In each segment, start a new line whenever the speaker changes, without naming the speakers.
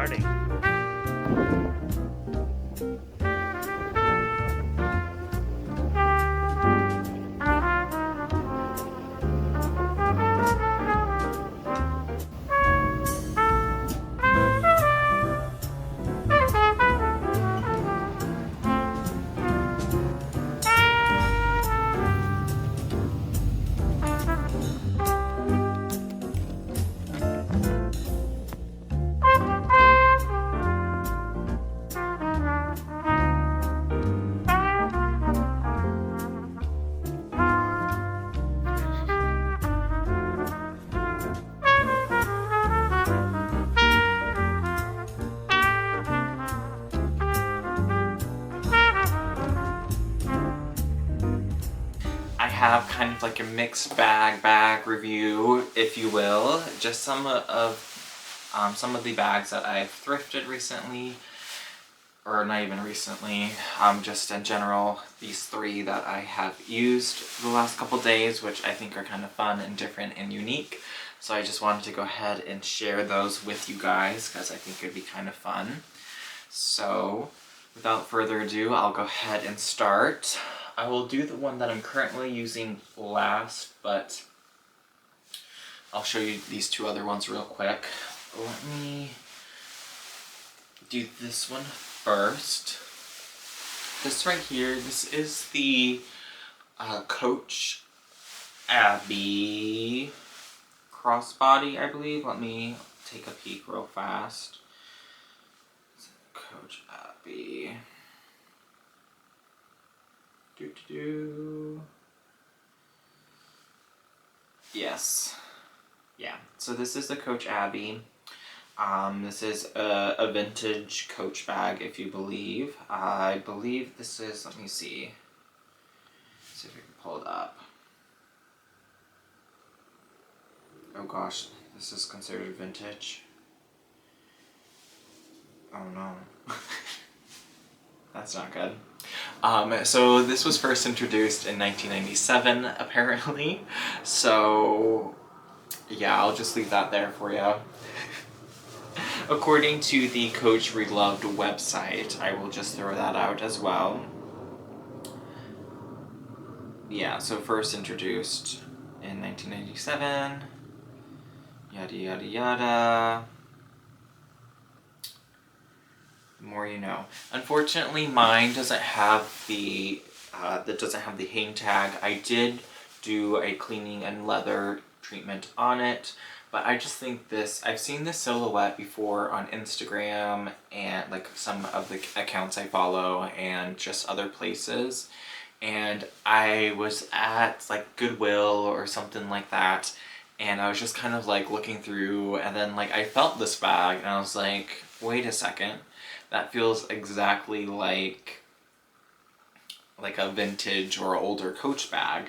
starting. I have kind of like a mixed bag review, if you will. Just some of the bags that I've thrifted recently, or not even recently, just in general, these 3 that I have used the last couple days, which I think are kind of fun and different and unique. So I just wanted to go ahead and share those with you guys, because I think it'd be kind of fun. So, without further ado, I'll go ahead and start. I will do the one that I'm currently using last, but I'll show you these 2 other ones real quick. Let me do this one first. This right here, this is the Coach Abbey crossbody, I believe. Let me take a peek real fast. Coach Abbey. Yes. Yeah, so this is the Coach Abbey. This is a vintage Coach bag, if you believe. I believe this is, let me see. See if I can pull it up. Oh gosh, this is considered vintage. Oh no. That's not good. So this was first introduced in 1997, apparently. So, yeah, I'll just leave that there for you. According to the Coach Reloved website, I will just throw that out as well. Yeah, so first introduced in 1997. Yada yada yada. The more you know. Unfortunately, mine doesn't have the hang tag. I did do a cleaning and leather treatment on it, but I just think this, I've seen this silhouette before on Instagram and like some of the accounts I follow and just other places, and I was at like Goodwill or something like that, and I was just kind of like looking through, and then like I felt this bag and I was like, wait a second, that feels exactly like a vintage or older Coach bag.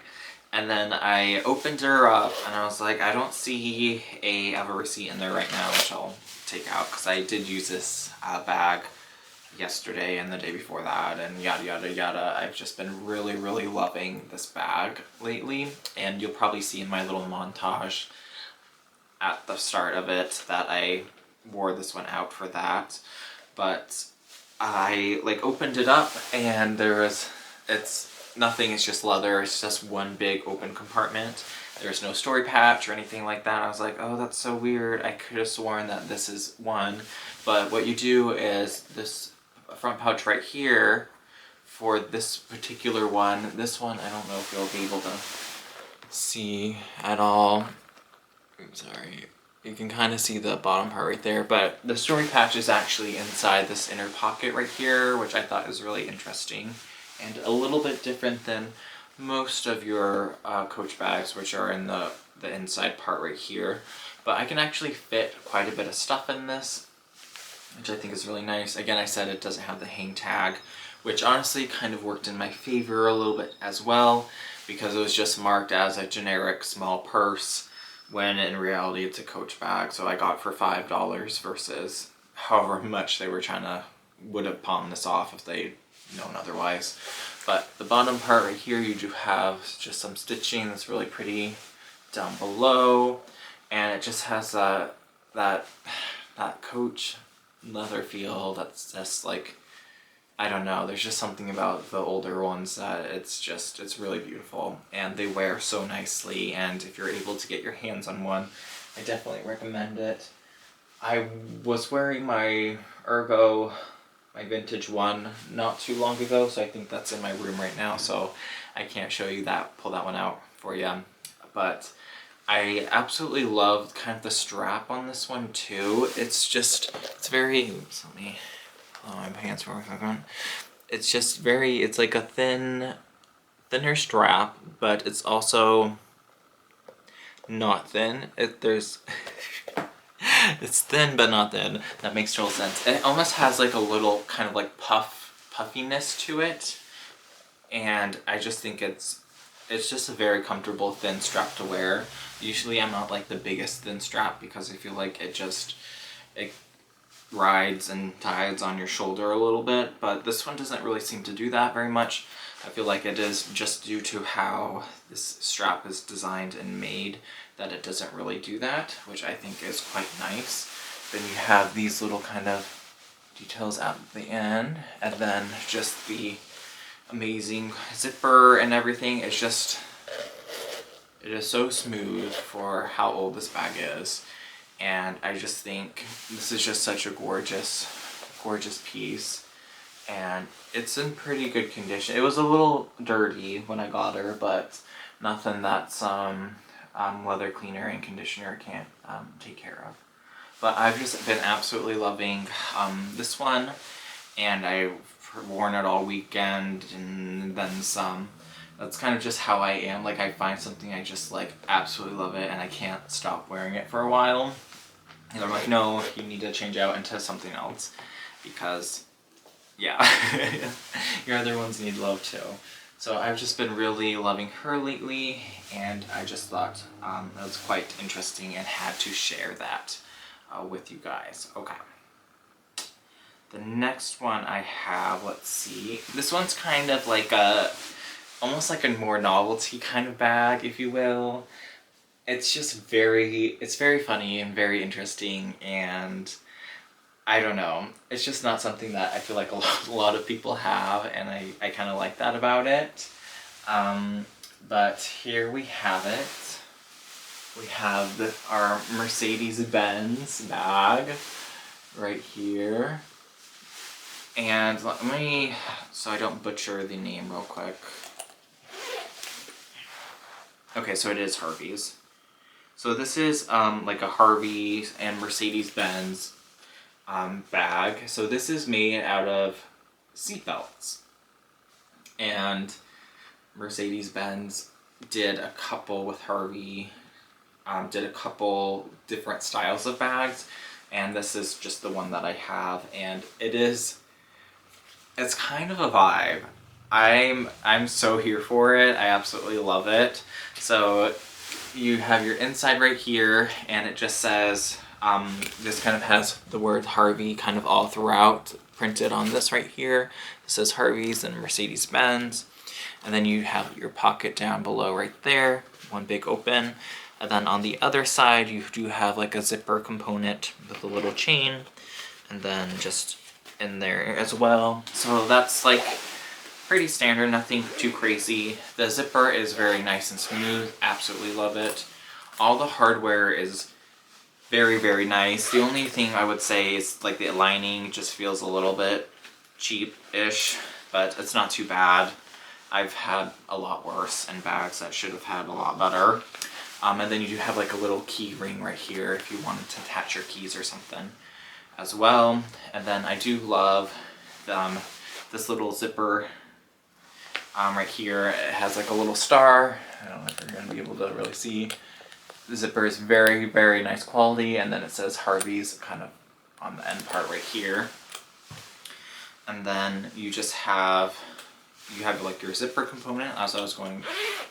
And then I opened her up and I was like, I don't see a receipt in there right now, which I'll take out, because I did use this bag yesterday and the day before that, and yada yada yada. I've just been really, really loving this bag lately, and you'll probably see in my little montage at the start of it that I wore this one out for that. But I like opened it up and it's nothing, it's just leather, it's just one big open compartment. There's no story patch or anything like that. I was like, oh, that's so weird. I could have sworn that this is one. But what you do is this front pouch right here for this particular one. This one, I don't know if you'll be able to see at all. I'm sorry. You can kind of see the bottom part right there, but the story patch is actually inside this inner pocket right here, which I thought was really interesting and a little bit different than most of your Coach bags, which are in the inside part right here. But I can actually fit quite a bit of stuff in this, which I think is really nice. Again, I said it doesn't have the hang tag, which honestly kind of worked in my favor a little bit as well, because it was just marked as a generic small purse, when in reality it's a Coach bag. So I got it for $5 versus however much they would have pawned this off if they'd known otherwise. But the bottom part right here, you do have just some stitching that's really pretty down below, and it just has that Coach leather feel that's just like, I don't know, there's just something about the older ones that it's really beautiful, and they wear so nicely, and if you're able to get your hands on one, I definitely recommend it. I was wearing my Ergo, my vintage one, not too long ago, so I think that's in my room right now, so I can't show you that, pull that one out for you. But I absolutely love kind of the strap on this one too. It's just, it's very, oops, let me pull out my pants for a second. It's just very, it's like a thinner strap, but it's also not thin. There's it's thin but not thin. That makes total sense. It almost has like a little kind of like puffiness to it, and I just think it's just a very comfortable thin strap to wear. Usually I'm not like the biggest thin strap because I feel like it rides and tides on your shoulder a little bit, but this one doesn't really seem to do that very much. I feel like it is just due to how this strap is designed and made that it doesn't really do that, which I think is quite nice. Then you have these little kind of details at the end, and then just the amazing zipper and everything. It is so smooth for how old this bag is, and I just think this is just such a gorgeous piece, and it's in pretty good condition. It was a little dirty when I got her, but nothing that some leather cleaner and conditioner can't take care of. But I've just been absolutely loving this one, and I've worn it all weekend and then some. That's kind of just how I am. Like, I find something, I just like absolutely love it, and I can't stop wearing it for a while. And I'm like, no, you need to change out into something else, because yeah, your other ones need love too. So I've just been really loving her lately, and I just thought it was quite interesting and had to share that with you guys. Okay. The next one I have, let's see. This one's kind of like almost like a more novelty kind of bag, if you will. It's just it's very funny and very interesting, and I don't know. It's just not something that I feel like a lot of people have, and I kind of like that about it. But here we have it. We have our Mercedes-Benz bag right here. And let me, so I don't butcher the name real quick. Okay, so it is Harvey's. So this is like a Harvey and Mercedes-Benz bag. So this is made out of seatbelts. And Mercedes-Benz did a couple with Harvey, did a couple different styles of bags. And this is just the one that I have. And it's kind of a vibe. I'm so here for it. I absolutely love it. So you have your inside right here, and it just says, this kind of has the word Harvey kind of all throughout printed on this right here. This says Harvey's and Mercedes-Benz. And then you have your pocket down below right there, one big open. And then on the other side, you do have like a zipper component with a little chain, and then just in there as well. So that's like pretty standard, nothing too crazy. The zipper is very nice and smooth, absolutely love it. All the hardware is very, very nice. The only thing I would say is like the lining just feels a little bit cheap-ish, but it's not too bad. I've had a lot worse in bags that should have had a lot better. And then you do have like a little key ring right here if you wanted to attach your keys or something as well. And then I do love this little zipper right here. It has like a little star. I don't know if you're going to be able to really see. The zipper is very, very nice quality, and then it says Harvey's kind of on the end part right here. And then you just have like your zipper component, as I was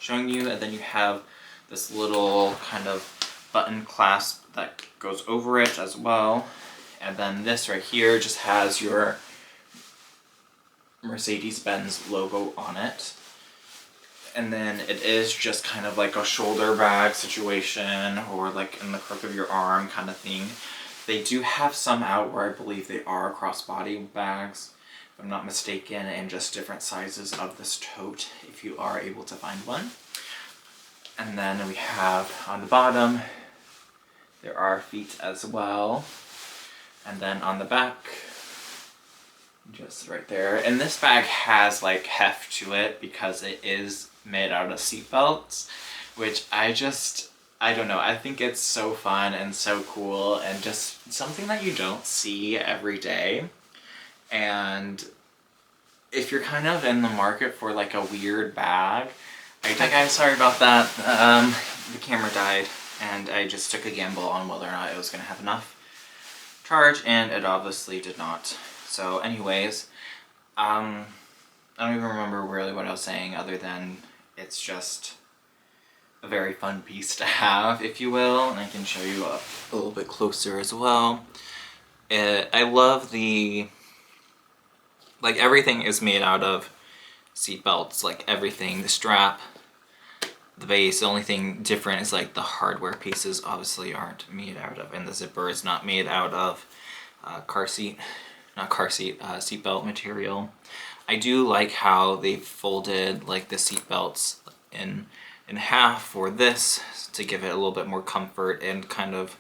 showing you, and then you have this little kind of button clasp that goes over it as well. And then this right here just has your Mercedes-Benz logo on it. And then it is just kind of like a shoulder bag situation, or like in the crook of your arm kind of thing. They do have some out where I believe they are crossbody bags, if I'm not mistaken, and just different sizes of this tote if you are able to find one. And then we have on the bottom, there are feet as well. And then on the back, just right there. And this bag has like heft to it because it is made out of seat belts, which I don't know, I think it's so fun and so cool and just something that you don't see every day. And if you're kind of in the market for like a weird bag, I'm sorry about that. The camera died and I just took a gamble on whether or not it was going to have enough charge, and it obviously did not. So anyways, I don't even remember really what I was saying other than it's just a very fun piece to have, if you will, and I can show you up a little bit closer as well. I love like everything is made out of seat belts, like everything, the strap, the base. The only thing different is like the hardware pieces obviously aren't made out of, and the zipper is not made out of seat belt material. I do like how they folded like the seat belts in half for this to give it a little bit more comfort and kind of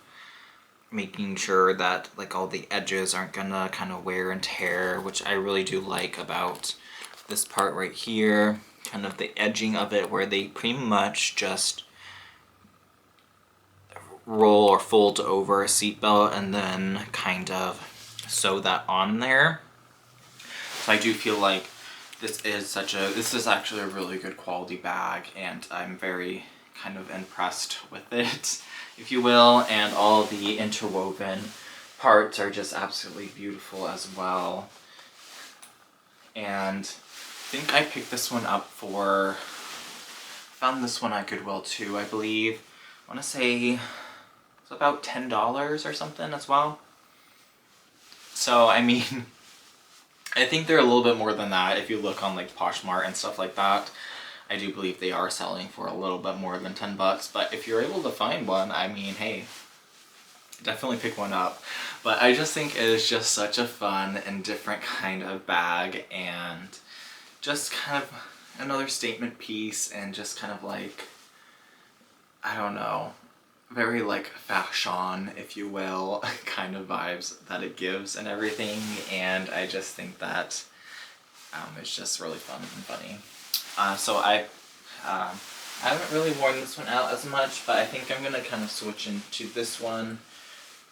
making sure that like all the edges aren't gonna kind of wear and tear, which I really do like about this part right here, kind of the edging of it where they pretty much just roll or fold over a seatbelt and then kind of sew that on there. So I do feel like this is actually a really good quality bag, and I'm very kind of impressed with it, if you will, and all the interwoven parts are just absolutely beautiful as well. And I think I picked this one up found this one at Goodwill too, I believe. I want to say it's about $10 or something as well. So I mean, I think they're a little bit more than that if you look on like Poshmark and stuff like that. I do believe they are selling for a little bit more than $10, but if you're able to find one, I mean, hey, definitely pick one up. But I just think it is just such a fun and different kind of bag, and just kind of another statement piece, and just kind of like, I don't know, very like fashion, if you will, kind of vibes that it gives and everything. And I just think that it's just really fun and funny. So I haven't really worn this one out as much, but I think I'm gonna kind of switch into this one,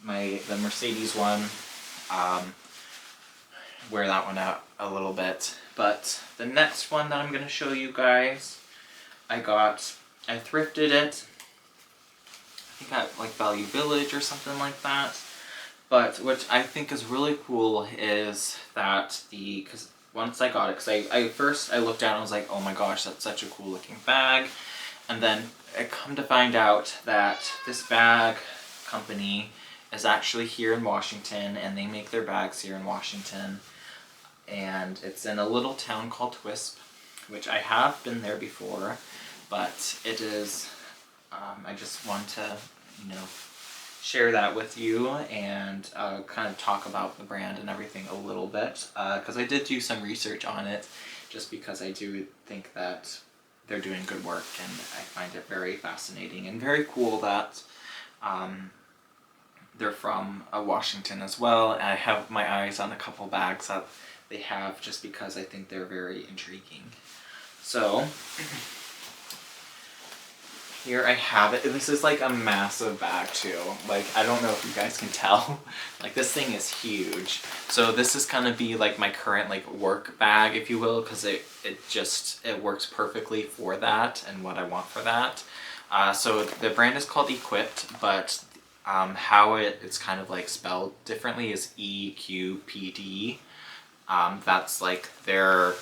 the Mercedes one, wear that one out a little bit. But the next one that I'm gonna show you guys, I thrifted it. I think at like Value Village or something like that. But what I think is really cool is that because once I got it, because I looked at it and I was like, oh my gosh, that's such a cool looking bag. And then I come to find out that this bag company is actually here in Washington, and they make their bags here in Washington. And it's in a little town called Wisp, which I have been there before, but it is, I just want to, share that with you and kind of talk about the brand and everything a little bit, because I did do some research on it, just because I do think that they're doing good work, and I find it very fascinating and very cool that they're from Washington as well. And I have my eyes on a couple bags that they have, just because I think they're very intriguing. So here I have it. This is like a massive bag too. Like, I don't know if you guys can tell. Like, this thing is huge. So this is gonna be like my current like work bag, if you will, because it works perfectly for that and what I want for that. So the brand is called Equipped, but how it's kind of like spelled differently is EQPD. That's like their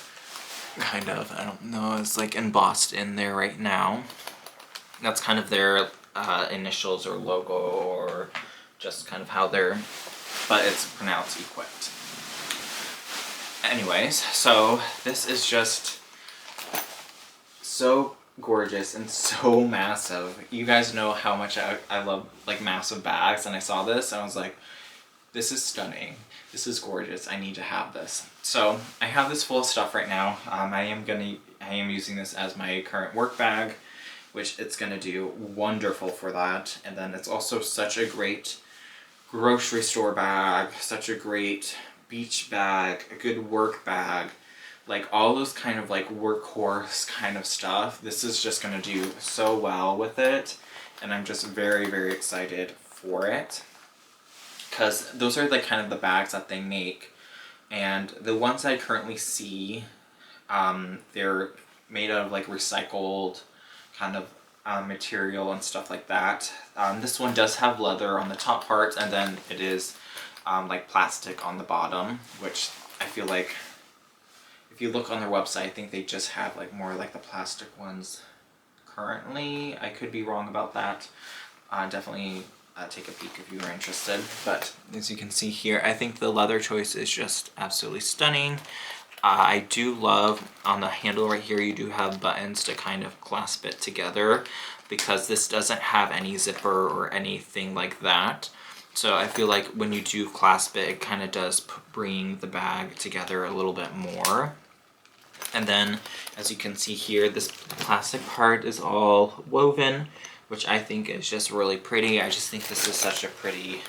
kind of, I don't know, it's like embossed in there right now. That's kind of their initials or logo, or just kind of how but it's pronounced Equipped. Anyways, so this is just so gorgeous and so massive. You guys know how much I love like massive bags, and I saw this and I was like, This is stunning. This is gorgeous. I need to have this. So I have this full of stuff right now. I am using this as my current work bag, which it's gonna do wonderful for that. And then it's also such a great grocery store bag, such a great beach bag, a good work bag, like all those kind of like workhorse kind of stuff. This is just gonna do so well with it, and I'm just very, very excited for it, because those are the kind of the bags that they make, and the ones I currently see, they're made out of like recycled kind of material and stuff like that. This one does have leather on the top part, and then it is like plastic on the bottom, which I feel like if you look on their website, I think they just have like more like the plastic ones currently. I could be wrong about that. Definitely take a peek if you are interested. But as you can see here, I think the leather choice is just absolutely stunning. I do love on the handle right here, you do have buttons to kind of clasp it together, because this doesn't have any zipper or anything like that. So I feel like when you do clasp it, it kind of does bring the bag together a little bit more. And then, as you can see here, this plastic part is all woven, which I think is just really pretty. I just think this is such a pretty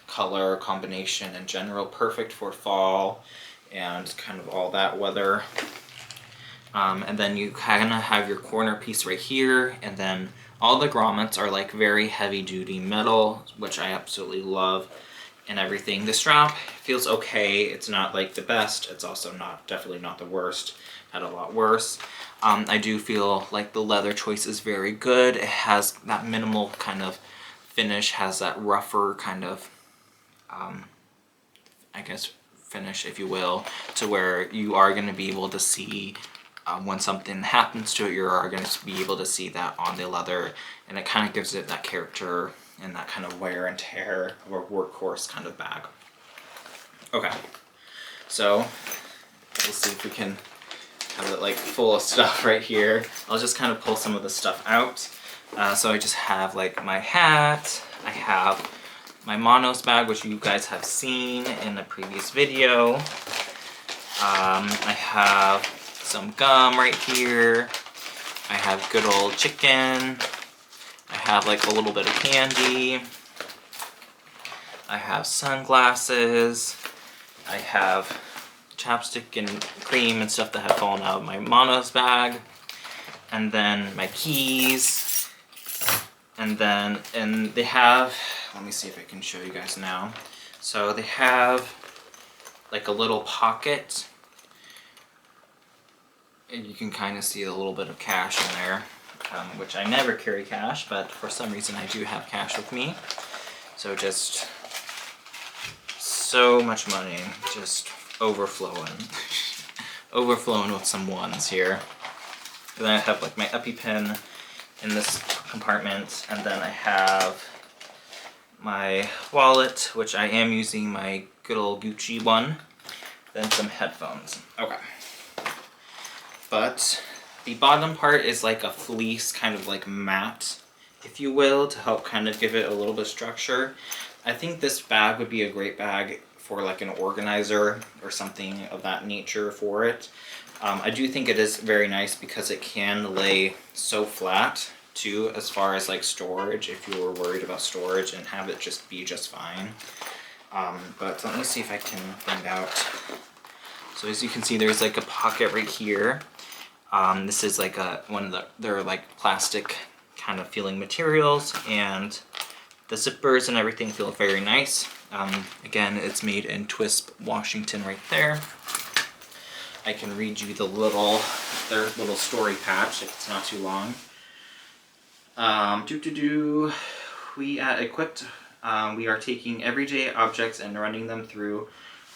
color combination in general, perfect for fall and kind of all that weather. And then you kind of have your corner piece right here, and then all the grommets are like very heavy duty metal, which I absolutely love, and everything. The strap feels okay. It's not like the best. It's also definitely not the worst. Had a lot worse. I do feel like the leather choice is very good. It has that minimal kind of finish, has that rougher kind of, I guess, finish, if you will, to where you are going to be able to see when something happens to it, you are going to be able to see that on the leather, and it kind of gives it that character and that kind of wear and tear of a workhorse kind of bag. Okay, so let's see if we can have it like full of stuff right here. I'll just kind of pull some of the stuff out. So I just have like my hat, I have my Monos bag, which you guys have seen in the previous video. I have some gum right here. I have good old chicken. I have like a little bit of candy. I have sunglasses. I have chapstick and cream and stuff that have fallen out of my Monos bag. And then my keys. And they have, let me see if I can show you guys now. So they have like a little pocket, and you can kind of see a little bit of cash in there, which I never carry cash, but for some reason I do have cash with me. So just so much money, just overflowing. Overflowing with some ones here. And then I have like my EpiPen in this compartment, and then I have my wallet, which I am using my good old Gucci one, then some headphones. Okay. But the bottom part is like a fleece kind of like mat, if you will, to help kind of give it a little bit of structure. I think this bag would be a great bag for like an organizer or something of that nature for it. I do think it is very nice because it can lay so flat too, as far as like storage, if you were worried about storage, and have it just be just fine. But let me see if I can bring out. So as you can see, there's like a pocket right here. This is like one of they're like plastic kind of feeling materials, and the zippers and everything feel very nice. Again, it's made in Twisp, Washington right there. I can read you their little story patch if it's not too long. We at Equipped, we are taking everyday objects and running them through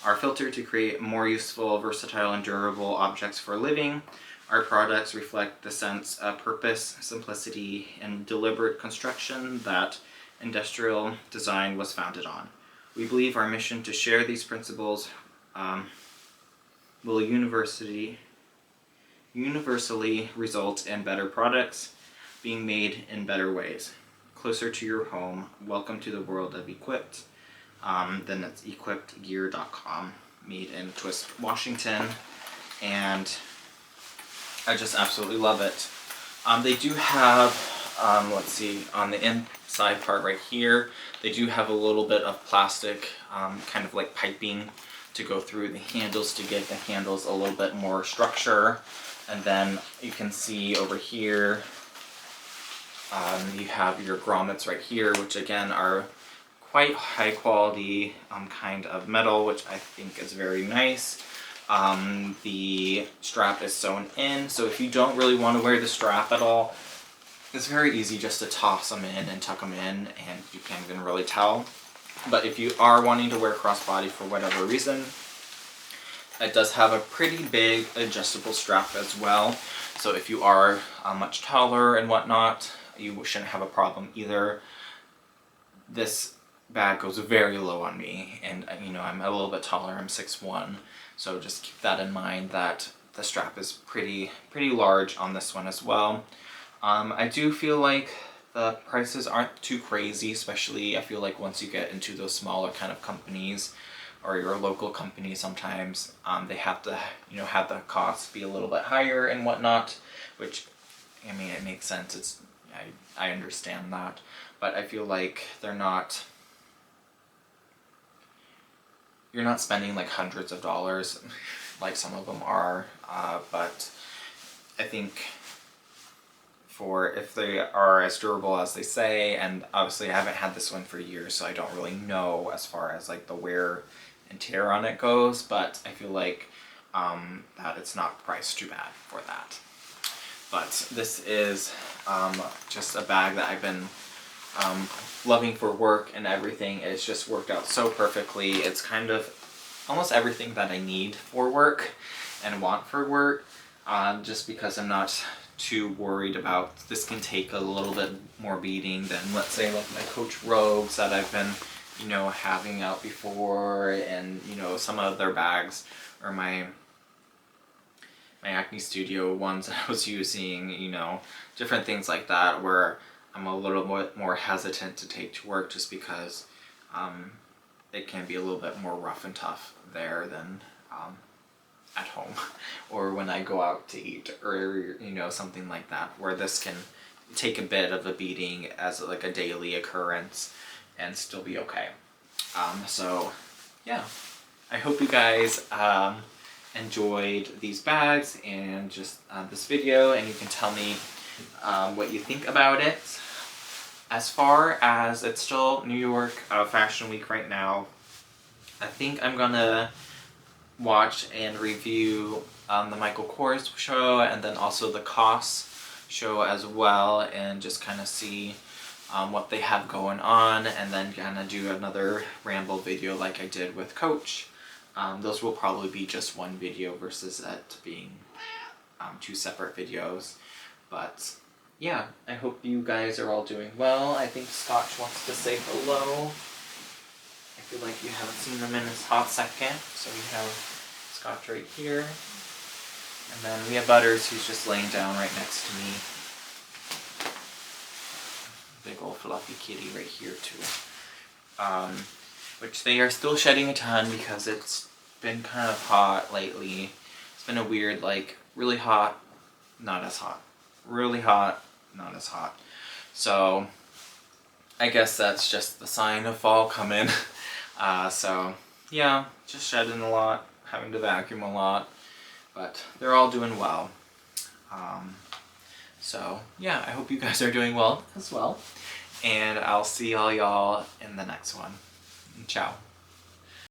our filter to create more useful, versatile, and durable objects for living. Our products reflect the sense of purpose, simplicity, and deliberate construction that industrial design was founded on. We believe our mission to share these principles will universally result in better products being made in better ways. Closer to your home, welcome to the world of Equipped. then it's equippedgear.com, made in Twist, Washington, and I just absolutely love it. They do have, let's see, on the inside part right here, they do have a little bit of plastic, kind of like piping to go through the handles to give the handles a little bit more structure. And then you can see over here, you have your grommets right here, which again are quite high quality kind of metal, which I think is very nice. The strap is sewn in, so if you don't really want to wear the strap at all, it's very easy just to toss them in and tuck them in, and you can't even really tell. But if you are wanting to wear crossbody for whatever reason, it does have a pretty big adjustable strap as well. So if you are much taller and whatnot, you shouldn't have a problem either. This bag goes very low on me, and you know, I'm a little bit taller, I'm 6'1", so just keep that in mind that the strap is pretty large on this one as well. I do feel like the prices aren't too crazy, especially I feel like once you get into those smaller kind of companies or your local company, sometimes they have to, you know, have the costs be a little bit higher and whatnot, which, I mean, it makes sense. It's I understand that, but I feel like you're not spending like hundreds of dollars like some of them are, but I think for if they are as durable as they say, and obviously I haven't had this one for years, so I don't really know as far as like the wear and tear on it goes, but I feel like that it's not priced too bad for that. But this is just a bag that I've been loving for work and everything. It's just worked out so perfectly. It's kind of almost everything that I need for work and want for work, just because I'm not too worried about this can take a little bit more beating than, let's say, like my Coach Rogues that I've been, you know, having out before, and you know, some other bags, or my Acne Studio ones that I was using, you know, different things like that, where I'm a little bit more hesitant to take to work just because it can be a little bit more rough and tough there than at home or when I go out to eat, or you know, something like that, where this can take a bit of a beating as like a daily occurrence and still be okay. So yeah, I hope you guys enjoyed these bags and just this video, and you can tell me what you think about it. As far as it's still New York Fashion Week right now, I think I'm gonna watch and review the Michael Kors show, and then also the COS show as well, and just kind of see what they have going on, and then kind of do another ramble video like I did with Coach. Those will probably be just one video versus it being two separate videos. But yeah, I hope you guys are all doing well. I think Scotch wants to say hello. I feel like you haven't seen them in a hot second. So we have Scotch right here. And then we have Butters, who's just laying down right next to me. Big old fluffy kitty right here too. Which they are still shedding a ton because it's been kind of hot lately. It's been a weird, like, really hot, not as hot. Really hot, not as hot. So I guess that's just the sign of fall coming. So yeah, just shedding a lot, having to vacuum a lot, but they're all doing well. So yeah, I hope you guys are doing well as well, and I'll see all y'all in the next one. Ciao.